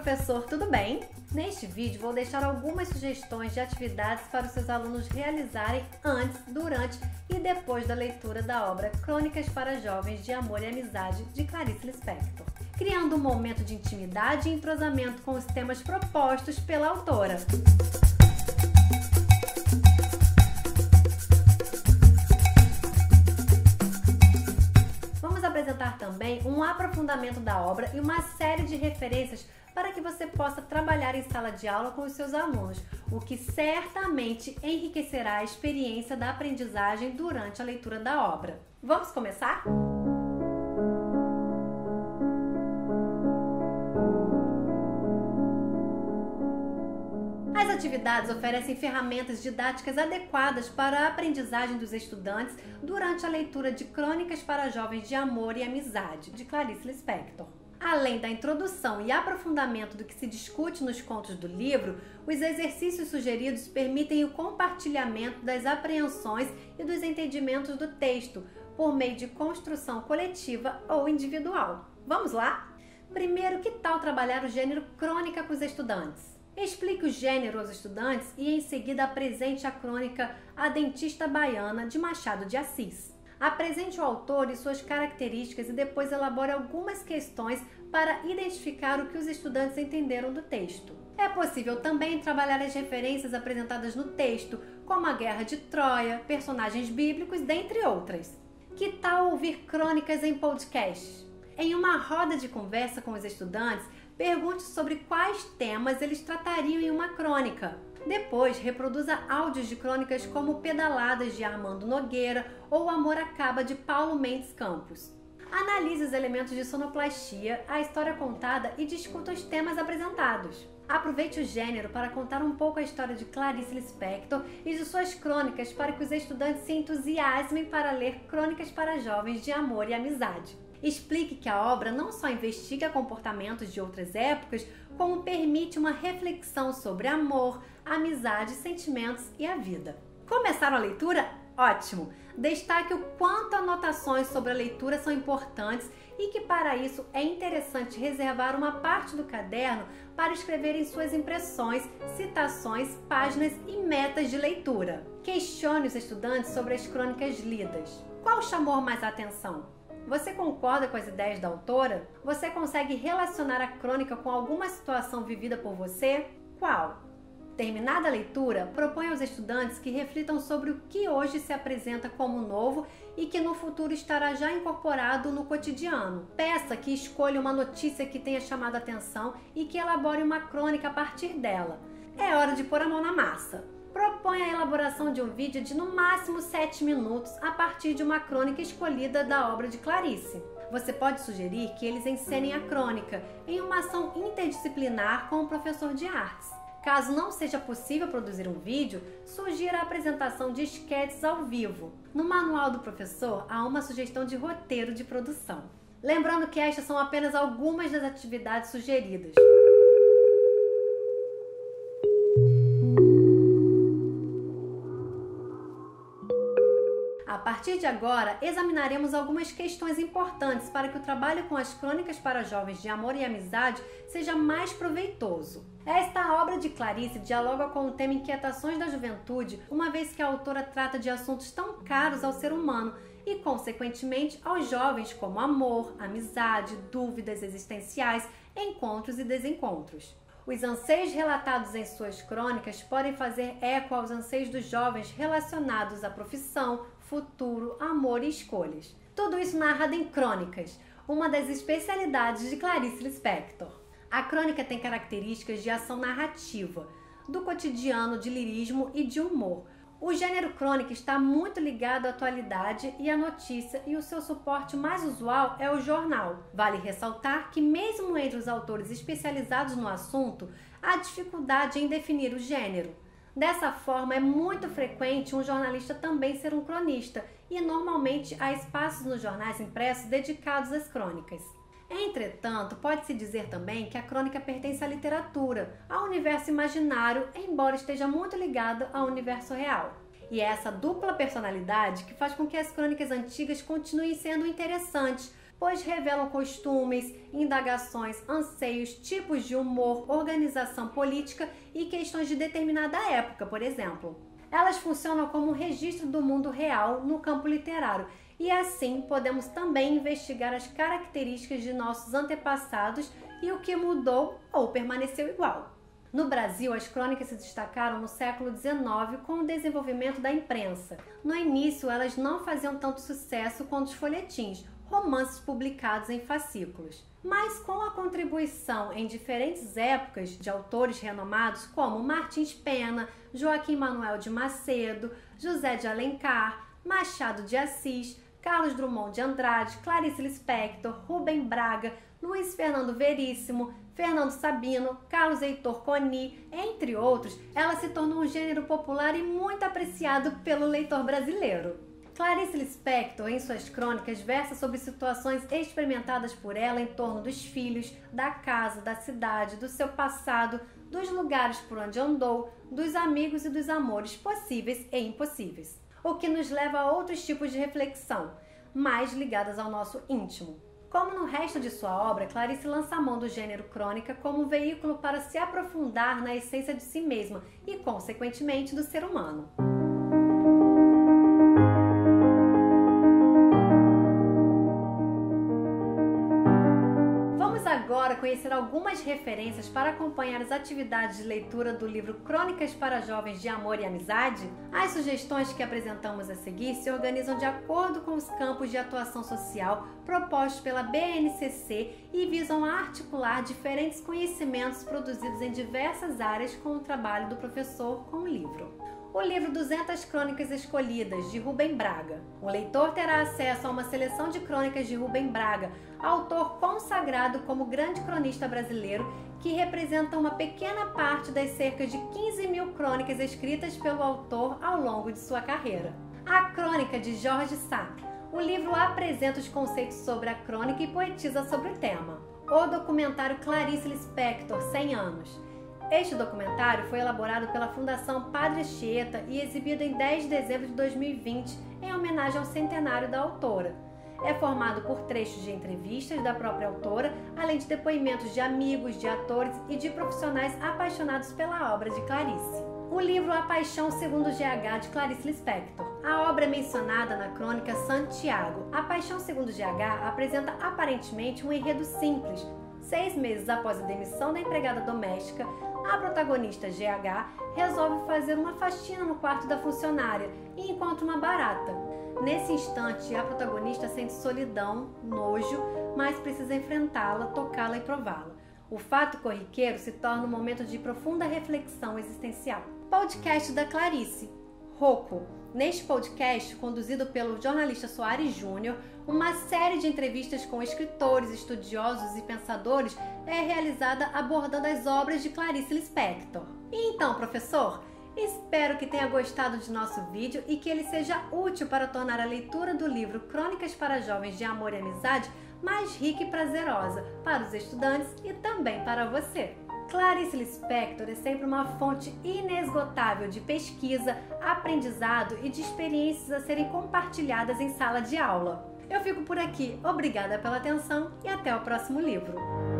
professor, tudo bem? Neste vídeo vou deixar algumas sugestões de atividades para os seus alunos realizarem antes, durante e depois da leitura da obra Crônicas para Jovens de Amor e Amizade, de Clarice Lispector, criando um momento de intimidade e entrosamento com os temas propostos pela autora. Vamos apresentar também um aprofundamento da obra e uma série de referências para que você possa trabalhar em sala de aula com os seus alunos, o que certamente enriquecerá a experiência da aprendizagem durante a leitura da obra. Vamos começar? As atividades oferecem ferramentas didáticas adequadas para a aprendizagem dos estudantes durante a leitura de Crônicas para Jovens de Amor e Amizade, de Clarice Lispector. Além da introdução e aprofundamento do que se discute nos contos do livro, os exercícios sugeridos permitem o compartilhamento das apreensões e dos entendimentos do texto, por meio de construção coletiva ou individual. Vamos lá? Primeiro, que tal trabalhar o gênero crônica com os estudantes? Explique o gênero aos estudantes e em seguida apresente a crônica A Dentista Baiana, de Machado de Assis. Apresente o autor e suas características e depois elabore algumas questões para identificar o que os estudantes entenderam do texto. É possível também trabalhar as referências apresentadas no texto, como a Guerra de Troia, personagens bíblicos, dentre outras. Que tal ouvir crônicas em podcast? Em uma roda de conversa com os estudantes, pergunte sobre quais temas eles tratariam em uma crônica. Depois, reproduza áudios de crônicas como Pedaladas, de Armando Nogueira, ou O Amor Acaba, de Paulo Mendes Campos. Analise os elementos de sonoplastia, a história contada e discuta os temas apresentados. Aproveite o gênero para contar um pouco a história de Clarice Lispector e de suas crônicas para que os estudantes se entusiasmem para ler Crônicas para Jovens de Amor e Amizade. Explique que a obra não só investiga comportamentos de outras épocas, como permite uma reflexão sobre amor, amizade, sentimentos e a vida. Começaram a leitura? Ótimo! Destaque o quanto anotações sobre a leitura são importantes e que para isso é interessante reservar uma parte do caderno para escreverem suas impressões, citações, páginas e metas de leitura. Questione os estudantes sobre as crônicas lidas. Qual chamou mais a atenção? Você concorda com as ideias da autora? Você consegue relacionar a crônica com alguma situação vivida por você? Qual? Terminada a leitura, proponha aos estudantes que reflitam sobre o que hoje se apresenta como novo e que no futuro estará já incorporado no cotidiano. Peça que escolha uma notícia que tenha chamado a atenção e que elabore uma crônica a partir dela. É hora de pôr a mão na massa. Propõe a elaboração de um vídeo de no máximo 7 minutos a partir de uma crônica escolhida da obra de Clarice. Você pode sugerir que eles encenem a crônica em uma ação interdisciplinar com o professor de artes. Caso não seja possível produzir um vídeo, sugira a apresentação de esquetes ao vivo. No manual do professor há uma sugestão de roteiro de produção. Lembrando que estas são apenas algumas das atividades sugeridas. A partir de agora, examinaremos algumas questões importantes para que o trabalho com as crônicas para jovens de amor e amizade seja mais proveitoso. Esta obra de Clarice dialoga com o tema Inquietações da Juventude, uma vez que a autora trata de assuntos tão caros ao ser humano e, consequentemente, aos jovens, como amor, amizade, dúvidas existenciais, encontros e desencontros. Os anseios relatados em suas crônicas podem fazer eco aos anseios dos jovens relacionados à profissão, futuro, amor e escolhas. Tudo isso narrado em crônicas, uma das especialidades de Clarice Lispector. A crônica tem características de ação narrativa, do cotidiano, de lirismo e de humor. O gênero crônica está muito ligado à atualidade e à notícia, e o seu suporte mais usual é o jornal. Vale ressaltar que, mesmo entre os autores especializados no assunto, há dificuldade em definir o gênero. Dessa forma, é muito frequente um jornalista também ser um cronista, e normalmente há espaços nos jornais impressos dedicados às crônicas. Entretanto, pode-se dizer também que a crônica pertence à literatura, ao universo imaginário, embora esteja muito ligada ao universo real. E é essa dupla personalidade que faz com que as crônicas antigas continuem sendo interessantes, pois revelam costumes, indagações, anseios, tipos de humor, organização política e questões de determinada época, por exemplo. Elas funcionam como um registro do mundo real no campo literário e assim podemos também investigar as características de nossos antepassados e o que mudou ou permaneceu igual. No Brasil, as crônicas se destacaram no século XIX com o desenvolvimento da imprensa. No início, elas não faziam tanto sucesso quanto os folhetins, romances publicados em fascículos. Mas com a contribuição em diferentes épocas de autores renomados como Martins Pena, Joaquim Manuel de Macedo, José de Alencar, Machado de Assis, Carlos Drummond de Andrade, Clarice Lispector, Rubem Braga, Luiz Fernando Veríssimo, Fernando Sabino, Carlos Heitor Coni, entre outros, ela se tornou um gênero popular e muito apreciado pelo leitor brasileiro. Clarice Lispector, em suas crônicas, versa sobre situações experimentadas por ela em torno dos filhos, da casa, da cidade, do seu passado, dos lugares por onde andou, dos amigos e dos amores possíveis e impossíveis. O que nos leva a outros tipos de reflexão, mais ligadas ao nosso íntimo. Como no resto de sua obra, Clarice lança a mão do gênero crônica como um veículo para se aprofundar na essência de si mesma e, consequentemente, do ser humano. Agora conhecer algumas referências para acompanhar as atividades de leitura do livro Crônicas para Jovens de Amor e Amizade. As sugestões que apresentamos a seguir se organizam de acordo com os campos de atuação social propostos pela BNCC e visam articular diferentes conhecimentos produzidos em diversas áreas com o trabalho do professor com o livro. O livro 200 Crônicas Escolhidas, de Rubem Braga. O leitor terá acesso a uma seleção de crônicas de Rubem Braga, autor consagrado como grande cronista brasileiro, que representa uma pequena parte das cerca de 15.000 crônicas escritas pelo autor ao longo de sua carreira. A Crônica, de Jorge Sá. O livro apresenta os conceitos sobre a crônica e poetiza sobre o tema. O documentário Clarice Lispector, 100 anos. Este documentário foi elaborado pela Fundação Padre Anchieta e exibido em 10 de dezembro de 2020, em homenagem ao centenário da autora. É formado por trechos de entrevistas da própria autora, além de depoimentos de amigos, de atores e de profissionais apaixonados pela obra de Clarice. O livro A Paixão segundo GH, de Clarice Lispector. A obra é mencionada na crônica Santiago. A Paixão segundo GH apresenta aparentemente um enredo simples. 6 meses após a demissão da empregada doméstica, a protagonista GH resolve fazer uma faxina no quarto da funcionária e encontra uma barata. Nesse instante, a protagonista sente solidão, nojo, mas precisa enfrentá-la, tocá-la e prová-la. O fato corriqueiro se torna um momento de profunda reflexão existencial. Podcast da Clarice. Rocco. Neste podcast, conduzido pelo jornalista Soares Júnior, uma série de entrevistas com escritores, estudiosos e pensadores é realizada abordando as obras de Clarice Lispector. E então, professor, espero que tenha gostado de nosso vídeo e que ele seja útil para tornar a leitura do livro Crônicas para Jovens de Amor e Amizade mais rica e prazerosa para os estudantes e também para você. Clarice Lispector é sempre uma fonte inesgotável de pesquisa, aprendizado e de experiências a serem compartilhadas em sala de aula. Eu fico por aqui, obrigada pela atenção e até o próximo livro!